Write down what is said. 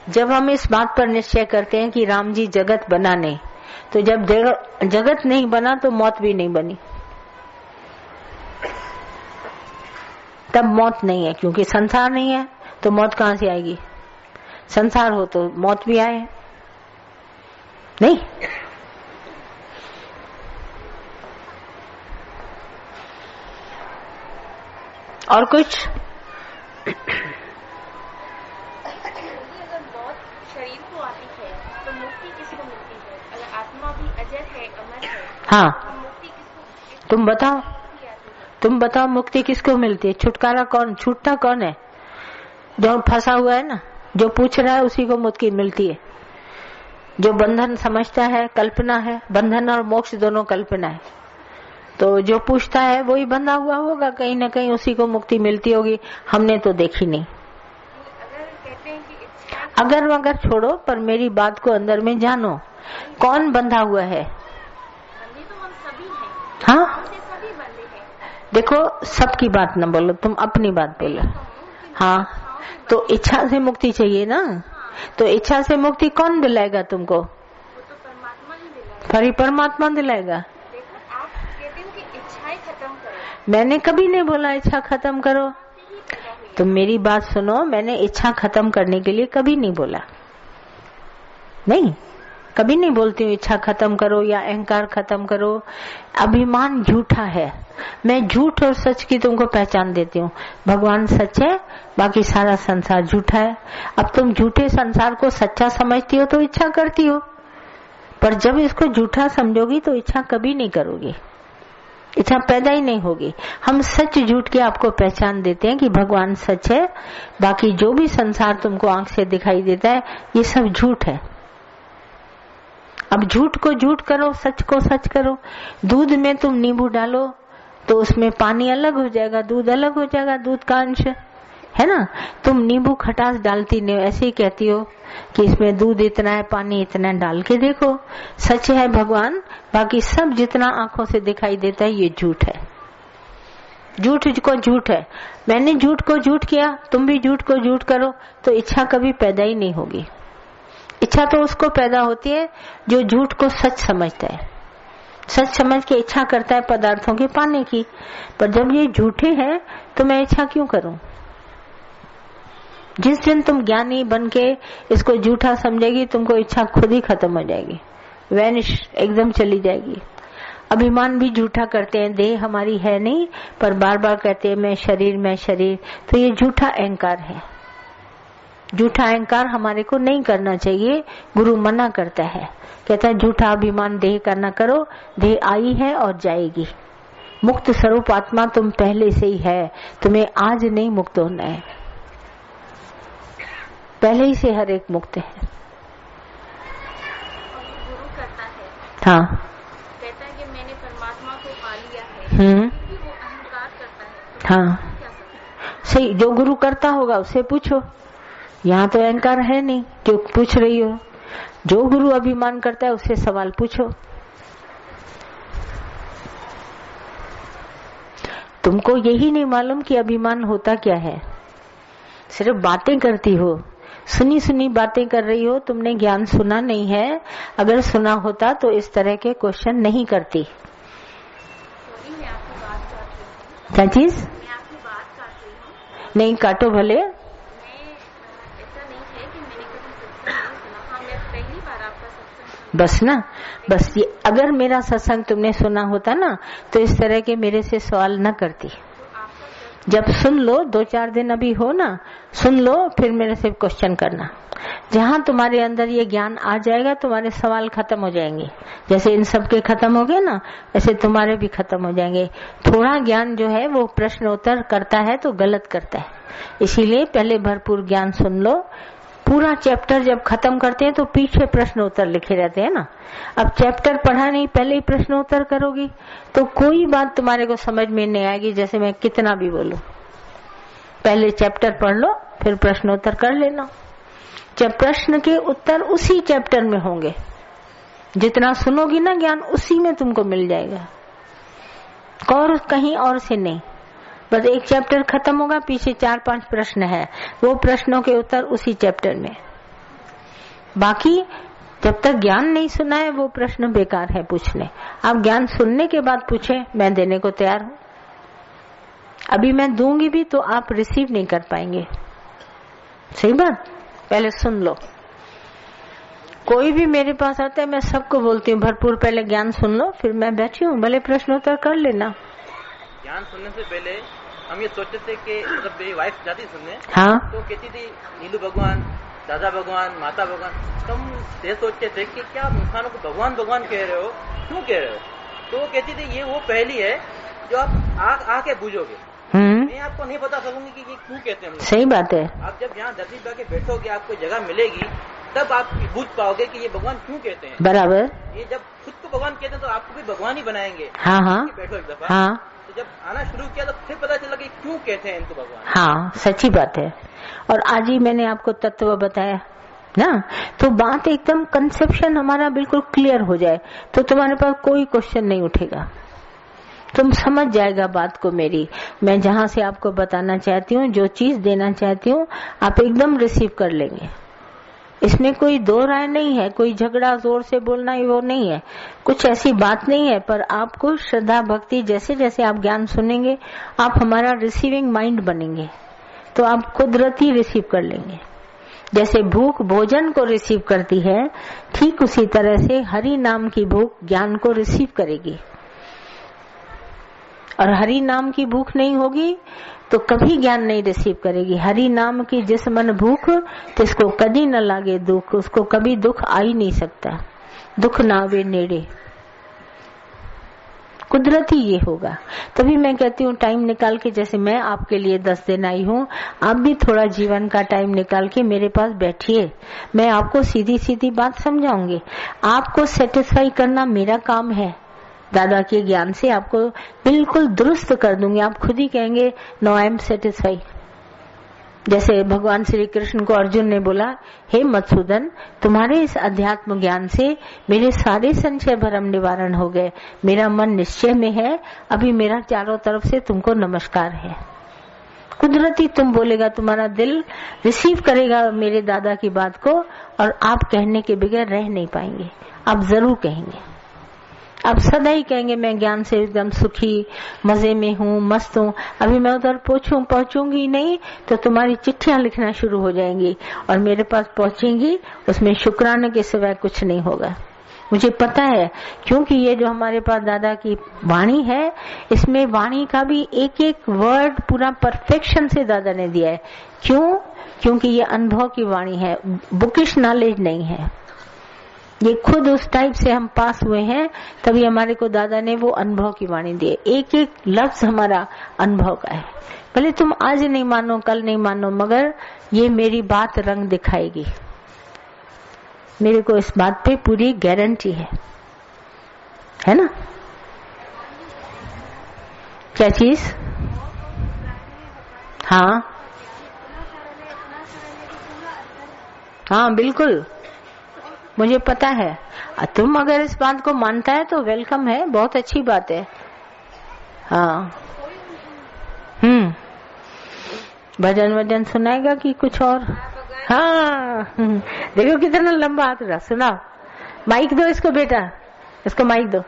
जब हम इस बात पर निश्चय करते हैं कि राम जी जगत बनाने, तो जब जगत नहीं बना तो मौत भी नहीं बनी, तब मौत नहीं है, क्योंकि संसार नहीं है तो मौत कहां से आएगी? संसार हो तो मौत भी आए नहीं। और कुछ? अगर मौत शरीर को आती है तो मुक्ति किसको मिलती है? अगर आत्मा भी अजर है, अमर है, हाँ, तो मुक्ति किसको? तुम बताओ मुक्ति किसको मिलती है? छुटकारा कौन, छूटता कौन है? जो फंसा हुआ है ना, जो पूछ रहा है उसी को मुक्ति मिलती है। जो बंधन समझता है कल्पना है, बंधन और मोक्ष दोनों कल्पना है, तो जो पूछता है वही बंधा हुआ होगा, कहीं ना कहीं उसी को मुक्ति मिलती होगी। हमने तो देखी नहीं। अगर कहते हैं कि अगर छोड़ो, पर मेरी बात को अंदर में जानो, कौन बंधा हुआ है? बंधे तो हम सभी हैं। हाँ, हमसे सभी बंधे हैं। देखो सबकी बात न बोलो, तुम अपनी बात बोलो। हाँ, तो इच्छा से मुक्ति चाहिए ना, तो इच्छा से मुक्ति कौन दिलाएगा तुमको? वो तो परमात्मा ही दिलाएगा। फिर परमात्मा दिलाएगा। देखो आप कहते हो कि इच्छाएं खत्म करो, मैंने कभी नहीं बोला इच्छा खत्म करो। तुम मेरी बात सुनो, मैंने इच्छा खत्म करने के लिए कभी नहीं बोला। नहीं, कभी नहीं बोलती हूँ इच्छा खत्म करो या अहंकार खत्म करो। अभिमान झूठा है। मैं झूठ और सच की तुमको पहचान देती हूँ। भगवान सच है, बाकी सारा संसार झूठा है। अब तुम झूठे संसार को सच्चा समझती हो तो इच्छा करती हो, पर जब इसको झूठा समझोगी तो इच्छा कभी नहीं करोगी, इच्छा पैदा ही नहीं होगी। हम सच झूठ के आपको पहचान देते हैं कि भगवान सच है, बाकी जो भी संसार तुमको आंख से दिखाई देता है ये सब झूठ है। अब झूठ को झूठ करो, सच को सच करो। दूध में तुम नींबू डालो तो उसमें पानी अलग हो जाएगा, दूध अलग हो जाएगा, दूध का अंश है ना। तुम नींबू खटास डालती नहीं हो, ऐसे ही कहती हो कि इसमें दूध इतना है, पानी इतना है, डाल के देखो। सच है भगवान, बाकी सब जितना आंखों से दिखाई देता है ये झूठ है। झूठ को झूठ है। मैंने झूठ को झूठ किया, तुम भी झूठ को झूठ करो, तो इच्छा कभी पैदा ही नहीं होगी। इच्छा तो उसको पैदा होती है जो झूठ को सच समझता है, सच समझ के इच्छा करता है पदार्थों के पाने की। पर जब ये झूठे हैं तो मैं इच्छा क्यों करूं? जिस दिन तुम ज्ञानी बन के इसको झूठा समझेगी, तुमको इच्छा खुद ही खत्म हो जाएगी, वैनिश, एकदम चली जाएगी। अभिमान भी झूठा करते हैं, देह हमारी है नहीं, पर बार बार कहते हैं मैं शरीर, तो ये झूठा अहंकार है। झूठा अहंकार हमारे को नहीं करना चाहिए। गुरु मना करता है, कहता है झूठा अभिमान देह का न करो, देह आई है और जाएगी। मुक्त स्वरूप आत्मा तुम पहले से ही है, तुम्हें आज नहीं मुक्त होना है, पहले ही से हर एक मुक्त है। गुरु करता है, हाँ, कहता है कि मैंने परमात्मा को पा लिया है, वो अहंकार करता है, तो हाँ क्या करता है? सही। जो गुरु करता होगा उससे पूछो, यहाँ तो अहंकार है नहीं, क्यों पूछ रही हो? जो गुरु अभिमान करता है उससे सवाल पूछो। तुमको यही नहीं मालूम कि अभिमान होता क्या है, सिर्फ बातें करती हो, सुनी सुनी बातें कर रही हो, तुमने ज्ञान सुना नहीं है। अगर सुना होता तो इस तरह के क्वेश्चन नहीं करती। मैं आपकी बात काट रही हूँ। क्या चीज? मैं आपकी बात काट रही हूँ। नहीं काटो भले। ऐसा नहीं है कि मैंने कभी सत्संग नहीं सुना। हाँ, मैं पहली बार आपका सत्संग सुना। बस ना, बस ये, अगर मेरा सत्संग तुमने सुना होता ना तो इस तरह के मेरे से सवाल न करती। जब सुन लो, 2-4 दिन अभी हो ना, सुन लो, फिर मेरे से क्वेश्चन करना। जहाँ तुम्हारे अंदर ये ज्ञान आ जाएगा तुम्हारे सवाल खत्म हो जाएंगे। जैसे इन सब के खत्म हो गए ना, ऐसे तुम्हारे भी खत्म हो जाएंगे। थोड़ा ज्ञान जो है वो प्रश्न उत्तर करता है तो गलत करता है, इसीलिए पहले भरपूर ज्ञान सुन लो। पूरा चैप्टर जब खत्म करते हैं तो पीछे प्रश्न उत्तर लिखे रहते हैं ना। अब चैप्टर पढ़ा नहीं, पहले ही प्रश्न उत्तर करोगी तो कोई बात तुम्हारे को समझ में नहीं आएगी। जैसे मैं कितना भी बोलूं, पहले चैप्टर पढ़ लो फिर प्रश्न उत्तर कर लेना। जब प्रश्न के उत्तर उसी चैप्टर में होंगे, जितना सुनोगी ना ज्ञान उसी में तुमको मिल जाएगा, और कहीं और से नहीं। बस एक चैप्टर खत्म होगा, पीछे 4-5 प्रश्न है, वो प्रश्नों के उत्तर उसी चैप्टर में। बाकी जब तक ज्ञान नहीं सुना है वो प्रश्न बेकार है पूछने। आप ज्ञान सुनने के बाद पूछे, मैं देने को तैयार हूं। अभी मैं दूंगी भी तो आप रिसीव नहीं कर पाएंगे। सही बात, पहले सुन लो। कोई भी मेरे पास आता है मैं सबको बोलती हूँ भरपूर पहले ज्ञान सुन लो, फिर मैं बैठी हूँ, भले प्रश्नोत्तर कर लेना। ज्ञान सुनने से पहले हम ये सोचते थे कि मतलब मेरी वाइफ जाती सुनने, हाँ, तो कहती थी नीलू भगवान, दादा भगवान, माता भगवान। तुम ये सोचते थे कि क्या इंसानों को भगवान भगवान कह रहे हो, क्यों कह रहे हो? तो वो कहती थी ये वो पहली है जो आप आके बूझोगे। मैं आपको नहीं बता सकूंगी कि ये क्यों कहते हैं। सही बात है। आप जब यहाँ धरती पे आके बैठोगे, आपको जगह मिलेगी, तब आप बूझ पाओगे कि ये भगवान क्यों कहते हैं। बराबर। ये जब खुद को भगवान कहते हैं तो आपको भी भगवान ही बनाएंगे। हाँ हाँ, बैठो एक दफा। हाँ, तो जब आना शुरू किया तो फिर पता चला कि क्यों कहते हैं इनको भगवान। हाँ, सच्ची बात है। और आज ही मैंने आपको तत्व बताया ना, तो बात एकदम कंसेप्शन हमारा बिल्कुल क्लियर हो जाए तो तुम्हारे पास कोई क्वेश्चन नहीं उठेगा। तुम समझ जाएगा बात को मेरी। मैं जहां से आपको बताना चाहती हूँ, जो चीज देना चाहती हूँ, आप एकदम रिसीव कर लेंगे। इसमें कोई दो राय नहीं है, कोई झगड़ा जोर से बोलना ही वो नहीं है, कुछ ऐसी बात नहीं है। पर आपको श्रद्धा भक्ति, जैसे जैसे आप ज्ञान सुनेंगे आप हमारा रिसीविंग माइंड बनेंगे तो आप कुदरती रिसीव कर लेंगे। जैसे भूख भोजन को रिसीव करती है, ठीक उसी तरह से हरि नाम की भूख ज्ञान को रिसीव करेगी। और हरि नाम की भूख नहीं होगी तो कभी ज्ञान नहीं रिसीव करेगी। हरि नाम की जिस मन भूख तिसको कदी न लागे दुख, उसको कभी दुख आ ही नहीं सकता। दुख ना आवे नेड़े, कुदरती ये होगा। तभी मैं कहती हूँ टाइम निकाल के, जैसे मैं आपके लिए 10 दिन आई हूँ, आप भी थोड़ा जीवन का टाइम निकाल के मेरे पास बैठिए। मैं आपको सीधी सीधी बात समझाऊंगी। आपको सेटिस्फाई करना मेरा काम है। दादा के ज्ञान से आपको बिल्कुल दुरुस्त कर दूंगी। आप खुद ही कहेंगे नो आई एम सेटिस्फाई। जैसे भगवान श्री कृष्ण को अर्जुन ने बोला, हे मधुसूदन, तुम्हारे इस अध्यात्म ज्ञान से मेरे सारे संशय भरम निवारण हो गए, मेरा मन निश्चय में है, अभी मेरा चारों तरफ से तुमको नमस्कार है। कुदरती तुम बोलेगा, तुम्हारा दिल रिसीव करेगा मेरे दादा की बात को, और आप कहने के बगैर रह नहीं पाएंगे। आप जरूर कहेंगे, आप सदा ही कहेंगे मैं ज्ञान से एकदम सुखी, मजे में हूँ, मस्त हूँ। अभी मैं उधर पहुंचूंगी नहीं तो तुम्हारी चिट्ठियां लिखना शुरू हो जाएंगी और मेरे पास पहुंचेंगी, उसमें शुक्राने के सिवाय कुछ नहीं होगा। मुझे पता है, क्योंकि ये जो हमारे पास दादा की वाणी है, इसमें वाणी का भी एक एक वर्ड पूरा परफेक्शन से दादा ने दिया है। क्यों? क्योंकि ये अनुभव की वाणी है, बुकिश नॉलेज नहीं है। ये खुद उस टाइप से हम पास हुए हैं, तभी हमारे को दादा ने वो अनुभव की वाणी दी है। एक एक लफ्ज हमारा अनुभव का है। भले तुम आज नहीं मानो, कल नहीं मानो, मगर ये मेरी बात रंग दिखाएगी। मेरे को इस बात पे पूरी गारंटी है ना? क्या चीज? हाँ हाँ, बिल्कुल, मुझे पता है। तुम अगर इस बात को मानता है तो वेलकम है, बहुत अच्छी बात है। हाँ, भजन वजन सुनाएगा कि कुछ और? हाँ, देखो कितना लंबा हाथ रहा। सुनाओ, माइक दो इसको बेटा, इसको माइक दो।